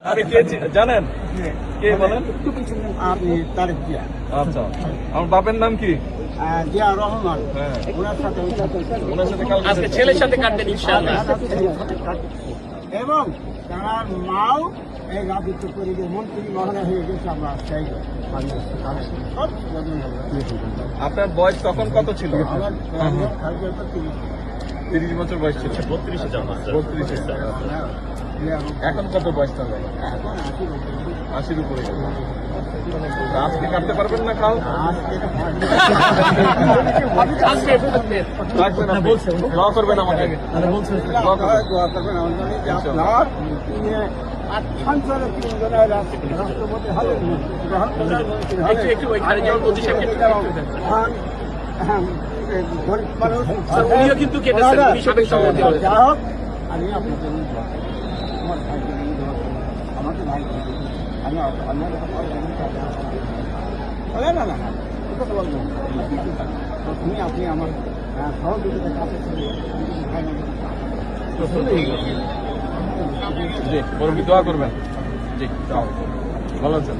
আপনি কে জানেন? কে বলেন? আপনি তারেক জিয়া। আচ্ছা, আমার বাপের নাম কি? জিয়া রহমান। হ্যাঁ, ওনার সাথে ওনার সাথে কালকে আজকে ছেলের সাথে কাটবেন ইনশাআল্লাহ। এবং তার মাও এই রাজত্ব করে যে মন্ত্রী মহোদয় হয়ে গেছে। আমরা চাই আপনার বয়স তখন কত ছিল? আমার 30 বছর বয়স ছিল। 32-এ জন্ম। 32 এখন কত বয়স তাহলে? 80-র উপরে গেল। আজকে কাটতে পারবেন না কাল? আজকে রাখবেন আপনি। দোয়া করবেন আমাকে। দোয়া করবেন। একটু ওইখানে যেমন মোদী সাহেবকে উনিও কিন্তু কেটেছেন, উনি সাবেক সভাপতি হলেন। যা হোক, আমি আপনাদের আমার ভাইকে আমাকে ভাই আমি না না না কথা বলবো তুমি আপনি আমার সহযোগিতার কাছে জি, বরং দোয়া করবেন। জি, ভালো আছেন।